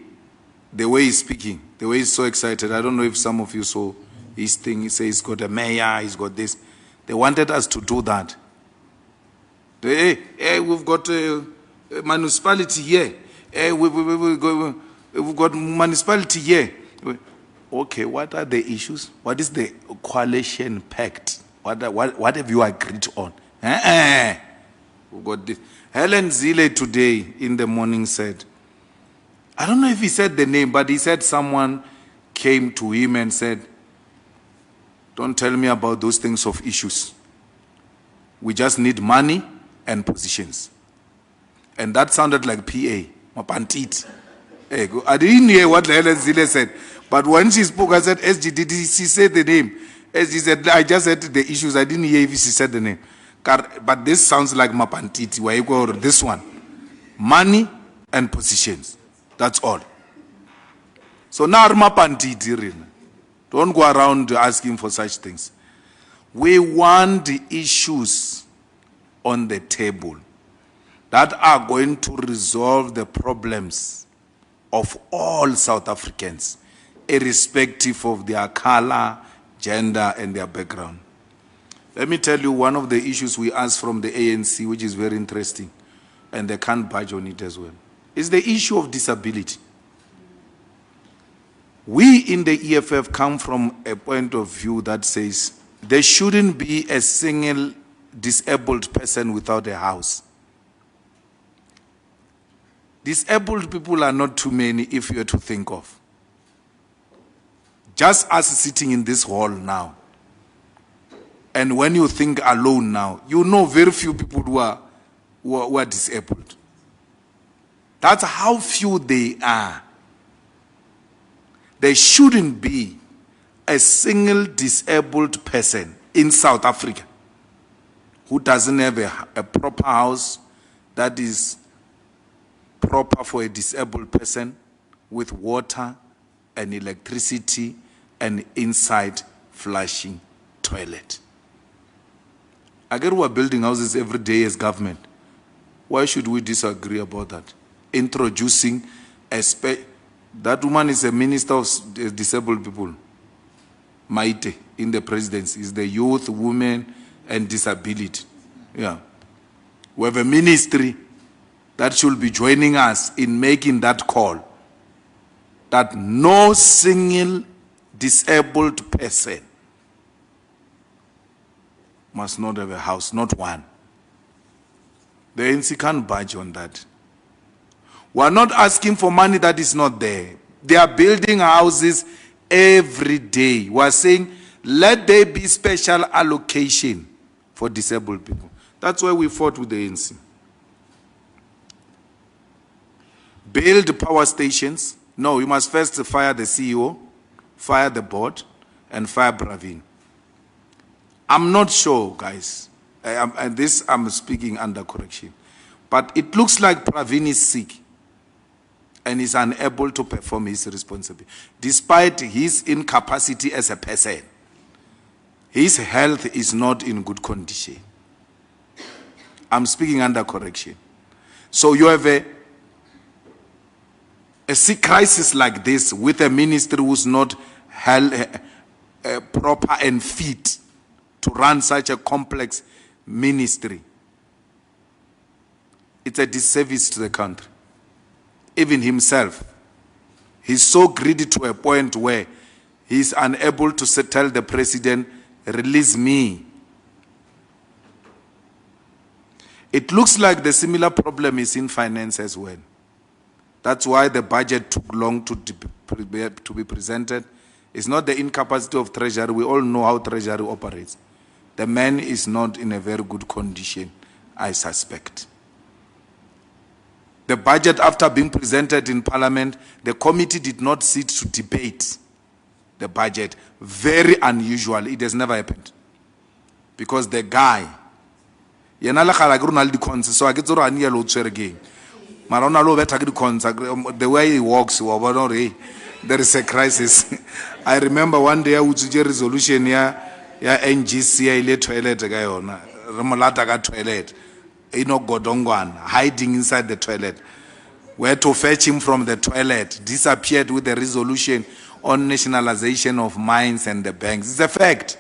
the way he's speaking, the way he's so excited, I don't know if some of you saw his thing. He says he's got a mayor, he's got this. They wanted us to do that. We've got a municipality here. We've got municipality here. Okay, what are the issues? What is the coalition pact? What have you agreed on? We've got this. Helen Zille today in the morning said, I don't know if he said the name, but he said someone came to him and said, don't tell me about those things of issues. We just need money and positions. And that sounded like PA, Mapantit. I didn't hear what Helen Zille said, but when she spoke, I said, SG, did she say the name? SG said, I just said the issues, I didn't hear if she said the name. But this sounds like Mapantiti, where you go, this one. Money and positions. That's all. So now Mapantiti, don't go around asking for such things. We want the issues on the table that are going to resolve the problems of all South Africans, irrespective of their color, gender, and their background. Let me tell you one of the issues we asked from the ANC, which is very interesting, and they can't budge on it as well, is the issue of disability. We in the EFF come from a point of view that says there shouldn't be a single disabled person without a house. Disabled people are not too many if you are to think of. Just us sitting in this hall now, and when you think alone now, you know very few people who are disabled. That's how few they are. There shouldn't be a single disabled person in South Africa who doesn't have a proper house that is proper for a disabled person, with water and electricity and inside flushing toilet. I get we're building houses every day as government. Why should we disagree about that? Introducing that woman is a minister of disabled people. Maite in the presidency is the youth, women, and disability. Yeah. We have a ministry that should be joining us in making that call. that no single disabled person must not have a house, not one. The ANC can't budge on that. We are not asking for money that is not there. They are building houses every day. We are saying, let there be special allocation for disabled people. That's why we fought with the ANC. Build power stations. No, you must first fire the CEO, fire the board, and fire Praveen. I'm not sure, guys, and this I'm speaking under correction, but it looks like Praveen is sick and is unable to perform his responsibility. Despite his incapacity as a person, his health is not in good condition. I'm speaking under correction. So you have a sick crisis like this with a minister who's not proper and fit to run such a complex ministry. It's a disservice to the country. Even himself, he's so greedy to a point where he's unable to tell the president, release me. It looks like the similar problem is in finance as well. That's why the budget took long to be presented. It's not the incapacity of Treasury. We all know how Treasury operates. The man is not in a very good condition, I suspect. The budget, after being presented in Parliament, the committee did not sit to debate the budget. Very unusual. It has never happened. Because the guy, so I get the way he walks, there is a crisis. I remember one day I would suggest resolution NGC ile toilet ga yona remolata ga toilet godongwana hiding inside the toilet. We had to fetch him from the toilet, disappeared with the resolution on nationalization of mines and the banks. It's a fact.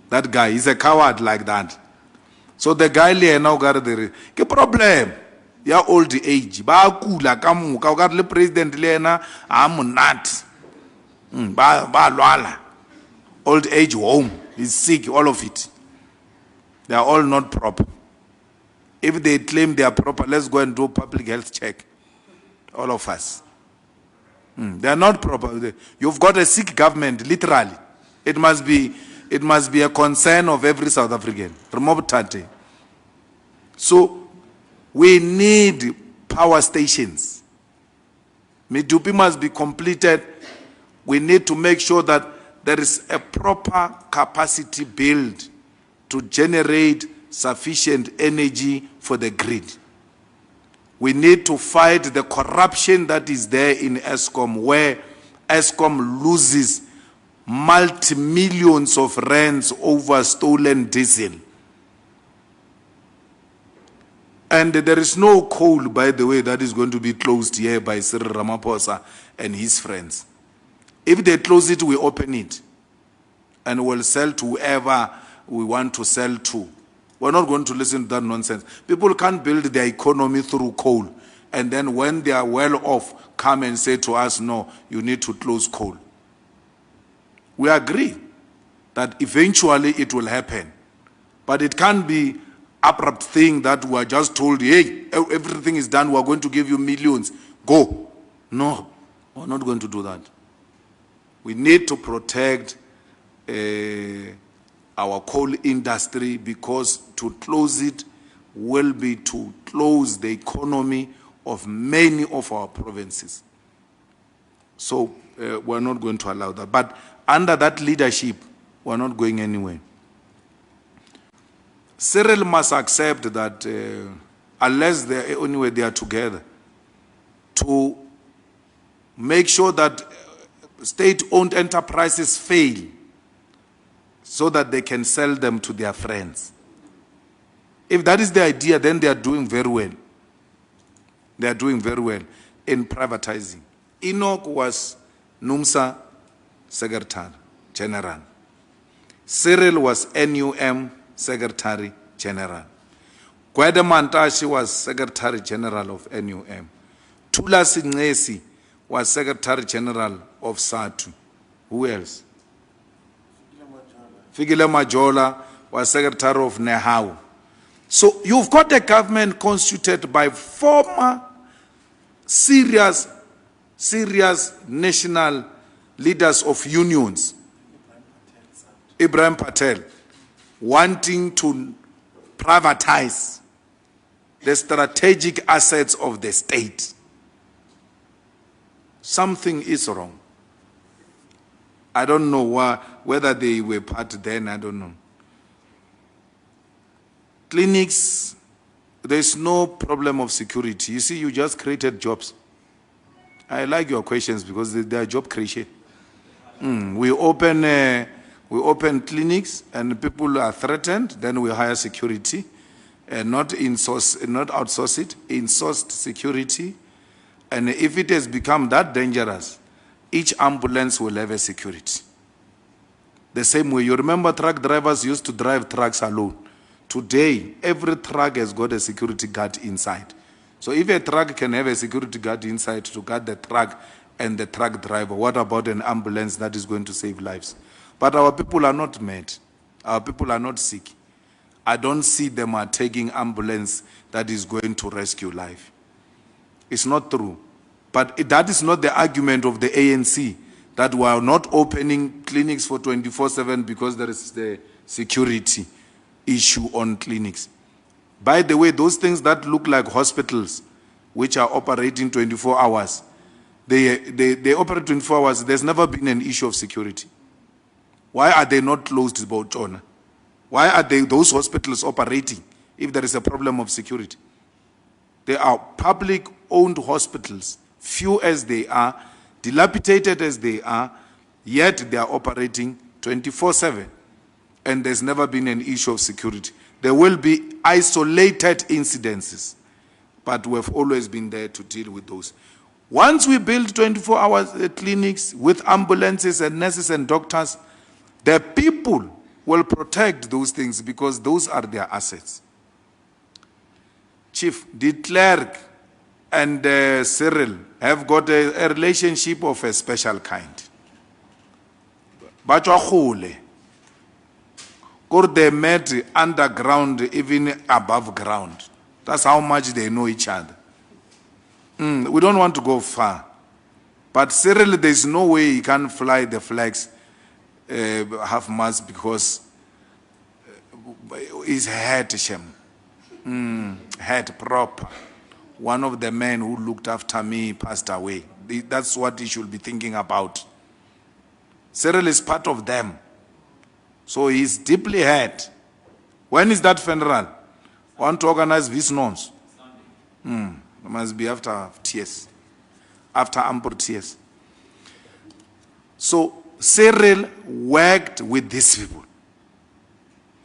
That guy is a coward like that. So the guy now got the problem. Ya old age. Ba kula ka muka got the president lena am not. Ba lwala. Old age home. He's sick, all of it. They are all not proper. If they claim they are proper, let's go and do public health check. All of us. They are not proper. You've got a sick government, literally. It must be a concern of every South African. Remove Tate. So we need power stations. Medupi must be completed. We need to make sure that there is a proper capacity build to generate sufficient energy for the grid. We need to fight the corruption that is there in Eskom, where Eskom loses multi-millions of rands over stolen diesel. And there is no coal, by the way, that is going to be closed here by Cyril Ramaphosa and his friends. If they close it, we open it. And we'll sell to whoever we want to sell to. We're not going to listen to that nonsense. People can't build their economy through coal. And then when they are well off, come and say to us, no, you need to close coal. We agree that eventually it will happen. But it can't be abrupt thing that we are just told, hey, everything is done, we're going to give you millions. Go. No, we're not going to do that. We need to protect our coal industry, because to close it will be to close the economy of many of our provinces. So we're not going to allow that. But under that leadership, we're not going anywhere. Cyril must accept that unless they are together, to make sure that state-owned enterprises fail so that they can sell them to their friends. If that is the idea, then they are doing very well. They are doing very well in privatizing. Enoch was NUMSA Secretary General. Cyril was NUM Secretary General. Gwede Mantashe was Secretary General of NUM. Tula Sinesi was Secretary General of SATU. Who else? Fikile Majola was Secretary of NEHAU. So you've got a government constituted by former serious national leaders of unions. Ibrahim Patel wanting to privatize the strategic assets of the state. Something is wrong. I don't know whether they were part then, I don't know. Clinics, there's no problem of security. You see, you just created jobs. I like your questions because they are job creation. We open clinics and people are threatened, then we hire security, and not outsource it, in-sourced security. And if it has become that dangerous, each ambulance will have a security. The same way, you remember truck drivers used to drive trucks alone. Today, every truck has got a security guard inside. So if a truck can have a security guard inside to guard the truck and the truck driver, what about an ambulance that is going to save lives? But our people are not mad. Our people are not sick. I don't see them taking ambulance that is going to rescue life. It's not true. But that is not the argument of the ANC, that we are not opening clinics for 24/7 because there is the security issue on clinics. By the way, those things that look like hospitals, which are operating 24 hours, they operate 24 hours. There's never been an issue of security. Why are they not closed about China? Why are those hospitals operating if there is a problem of security? They are public-owned hospitals, few as they are, dilapidated as they are, yet they are operating 24/7. And there's never been an issue of security. There will be isolated incidences, but we've always been there to deal with those. Once we build 24-hour clinics with ambulances and nurses and doctors, the people will protect those things because those are their assets. Chief, de Klerk and Cyril have got a relationship of a special kind. Bachwa they met underground, even above ground. That's how much they know each other. We don't want to go far. But Cyril, there's no way he can fly the flags half-mast because his head, head proper. One of the men who looked after me passed away. That's what he should be thinking about. Cyril is part of them. So he's deeply hurt. When is that funeral? Want to organize these nones? It must be after tears. After ample tears. So Cyril worked with these people.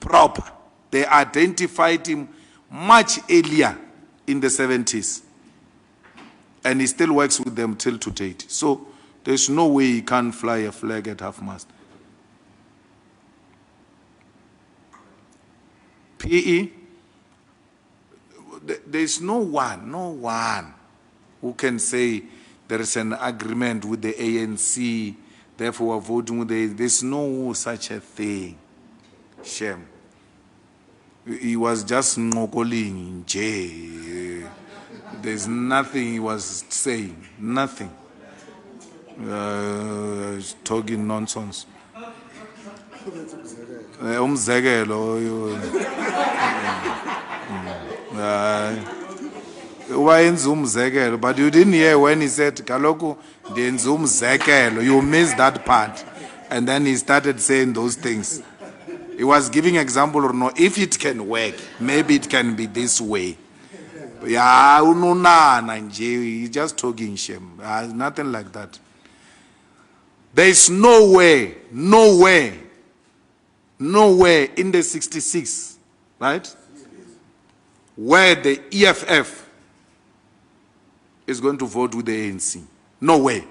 Proper. They identified him much earlier in the 70s. And he still works with them till to date. So there's no way he can fly a flag at half-mast. PE, there's no one who can say there is an agreement with the ANC, therefore we're voting with the ANC. There's no such a thing. Shame. He was just snorkeling, Jay. There's nothing he was saying, nothing. Talking nonsense. Umzekelo wayenza umzekelo, but you didn't hear when he said kaloku ndenza umzekelo. You missed that part, and then he started saying those things. He was giving example or no. If it can work, maybe it can be this way. Yeah, ununana nje, he's just talking shame. Nothing like that. There is nowhere in the 66, right, where the EFF is going to vote with the ANC. No way.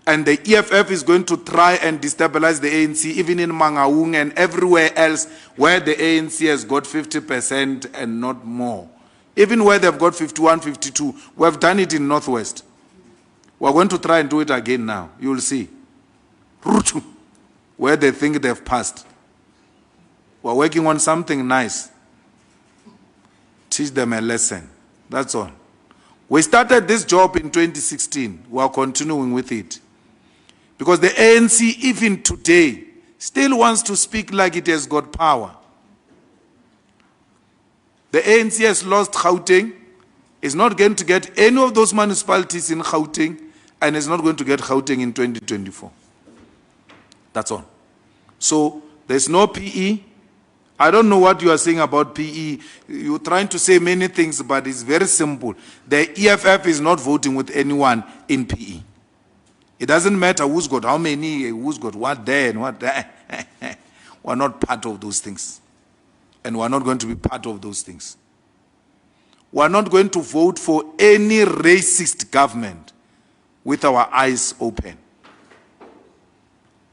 And the EFF is going to try and destabilize the ANC, even in Mangaung and everywhere else where the ANC has got 50% and not more. Even where they've got 51, 52. We have done it in Northwest. We're going to try and do it again now. You will see. Where they think they've passed. We're working on something nice. Teach them a lesson. That's all. We started this job in 2016. We are continuing with it. Because the ANC, even today, still wants to speak like it has got power. The ANC has lost Gauteng, is not going to get any of those municipalities in Gauteng, and is not going to get Gauteng in 2024. That's all. So, there's no PE. I don't know what you are saying about PE. You're trying to say many things, but it's very simple. The EFF is not voting with anyone in PE. It doesn't matter who's got how many, who's got what there and what there. We're not part of those things. And we're not going to be part of those things. We're not going to vote for any racist government with our eyes open.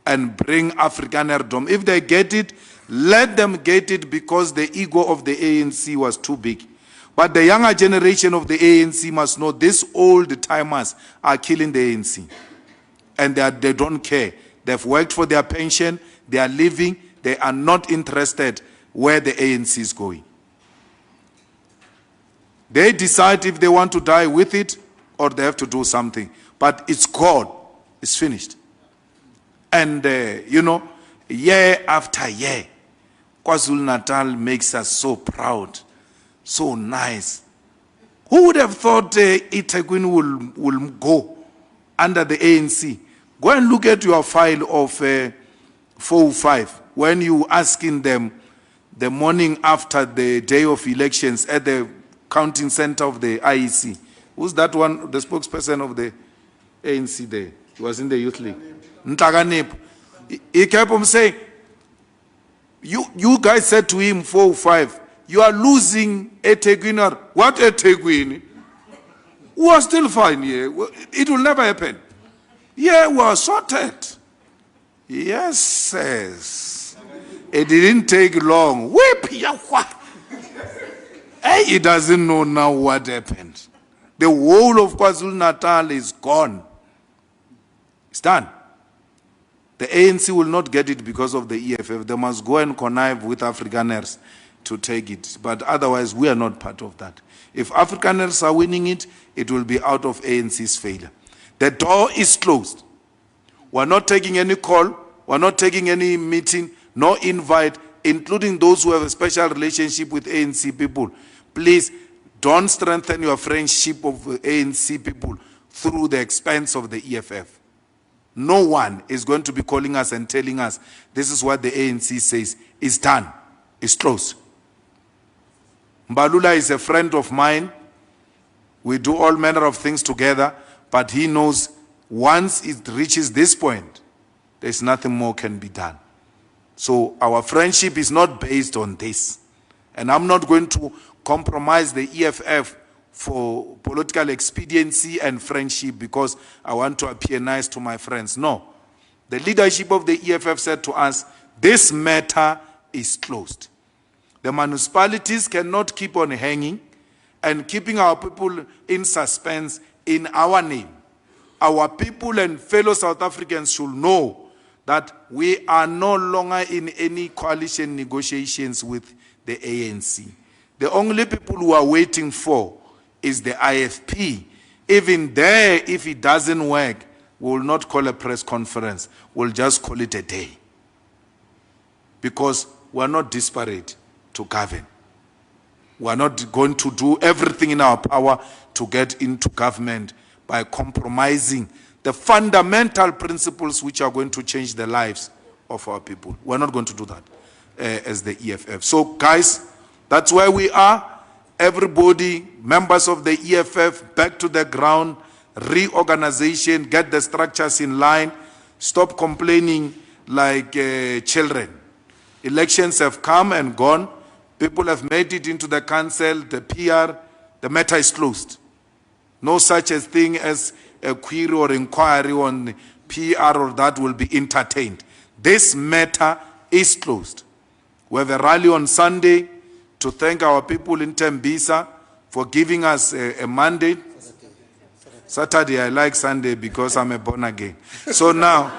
And bring Afrikanerdom. If they get it, let them get it because the ego of the ANC was too big. But the younger generation of the ANC must know these old timers are killing the ANC. And they don't care. They've worked for their pension, they are living, they are not interested where the ANC is going. They decide if they want to die with it or they have to do something. But it's gone. It's finished. And, year after year, KwaZulu-Natal makes us so proud, so nice. Who would have thought eThekwini will go under the ANC? Go and look at your file of 405 when you asking them the morning after the day of elections at the counting center of the IEC. Who's that one, the spokesperson of the ANC there? He was in the youth league. Ntaganip. He kept on saying, you guys said to him 405, you are losing eThekwini. What eThekwini? We are still fine here. It will never happen. Yeah, we are sorted. Yes, yes. It didn't take long. Whip, hey, he doesn't know now what happened. The whole of KwaZulu-Natal is gone. It's done. The ANC will not get it because of the EFF. They must go and connive with Afrikaners to take it. But otherwise, we are not part of that. If Afrikaners are winning it, it will be out of ANC's failure. The door is closed. We're not taking any call. We're not taking any meeting, no invite, including those who have a special relationship with ANC people. Please don't strengthen your friendship of ANC people through the expense of the EFF. No one is going to be calling us and telling us this is what the ANC says. It's done. It's closed. Mbalula is a friend of mine. We do all manner of things together, but he knows once it reaches this point, there's nothing more can be done. So our friendship is not based on this. And I'm not going to compromise the EFF for political expediency and friendship because I want to appear nice to my friends. No. The leadership of the EFF said to us, this matter is closed. The municipalities cannot keep on hanging and keeping our people in suspense in our name. Our people and fellow South Africans should know that we are no longer in any coalition negotiations with the ANC. The only people who are waiting for is the IFP. Even there, if it doesn't work, we will not call a press conference. We'll just call it a day. Because we are not disparate to govern. We are not going to do everything in our power to get into government by compromising the fundamental principles which are going to change the lives of our people. We're not going to do that as the EFF. So, guys, that's where we are. Everybody, members of the EFF, back to the ground, reorganization, get the structures in line, stop complaining like children. Elections have come and gone. People have made it into the council, the PR, the matter is closed. No such a thing as a query or inquiry on PR or that will be entertained. This matter is closed. We have a rally on Sunday to thank our people in Tembisa for giving us a mandate. Saturday, I like Sunday because I'm a born again. So now,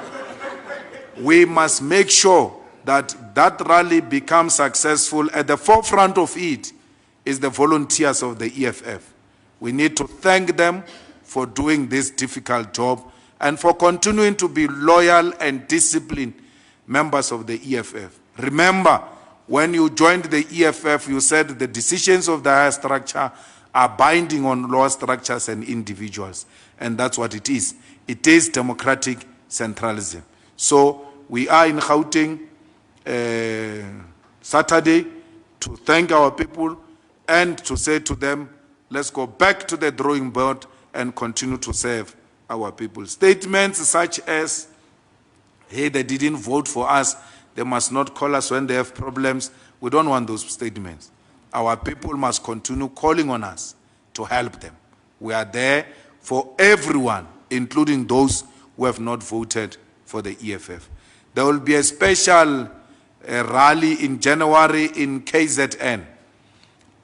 we must make sure that that rally becomes successful. At the forefront of it is the volunteers of the EFF. We need to thank them for doing this difficult job and for continuing to be loyal and disciplined members of the EFF. Remember, when you joined the EFF, you said the decisions of the higher structure are binding on lower structures and individuals. And that's what it is. It is democratic centralism. So we are in Gauteng Saturday to thank our people and to say to them, let's go back to the drawing board and continue to serve our people. Statements such as, hey, they didn't vote for us, they must not call us when they have problems. We don't want those statements. Our people must continue calling on us to help them. We are there for everyone, including those who have not voted for the EFF. There will be a special rally in January in KZN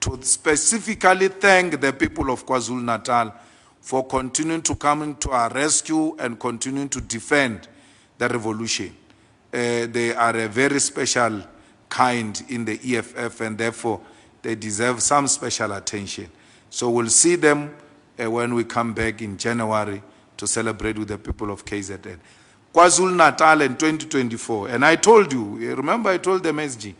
to specifically thank the people of KwaZulu-Natal for continuing to come to our rescue and continuing to defend the revolution. They are a very special kind in the EFF, and therefore they deserve some special attention. So we'll see them when we come back in January to celebrate with the people of KZN. KwaZulu-Natal in 2024, and I told you, remember I told them SG,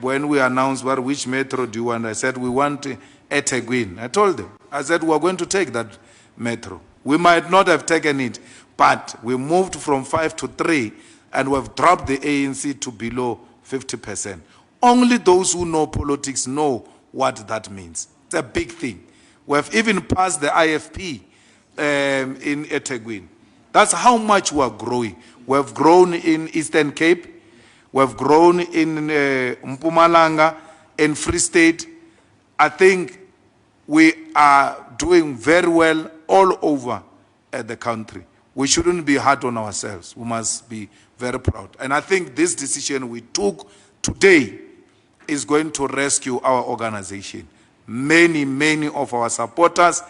when we announced which metro do you want, I said we want eThekwini. I told them, I said we are going to take that metro. We might not have taken it, but we moved from 5 to 3 and we have dropped the ANC to below 50%. Only those who know politics know what that means. It's a big thing. We have even passed the IFP in eThekwini. That's how much we are growing. We have grown in Eastern Cape. We have grown in Mpumalanga, in Free State. I think we are doing very well all over the country. We shouldn't be hard on ourselves. We must be very proud. And I think this decision we took today is going to rescue our organization. Many, many of our supporters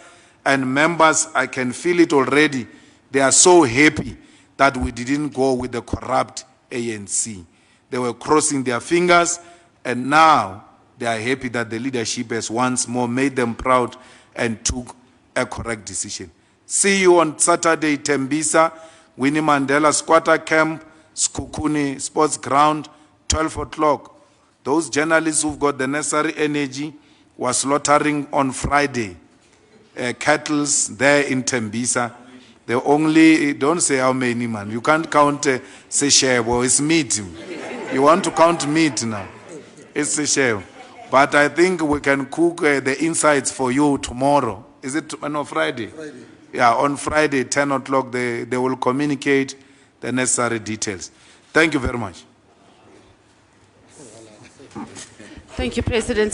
and members, I can feel it already, they are so happy that we didn't go with the corrupt ANC. They were crossing their fingers, and now they are happy that the leadership has once more made them proud and took a correct decision. See you on Saturday, Tembisa, Winnie Mandela Squatter Camp, Skukuni Sports Ground, 12 o'clock. Those journalists who've got the necessary energy were slaughtering on Friday cattle there in Tembisa. They only, don't say how many, man. You can't count Seychelles, it's meat. You want to count meat now. It's Seychelles. But I think we can cook the insides for you tomorrow. Is it no, Friday? Friday. Yeah, on Friday, 10 o'clock, they will communicate the necessary details. Thank you very much. Thank you, President.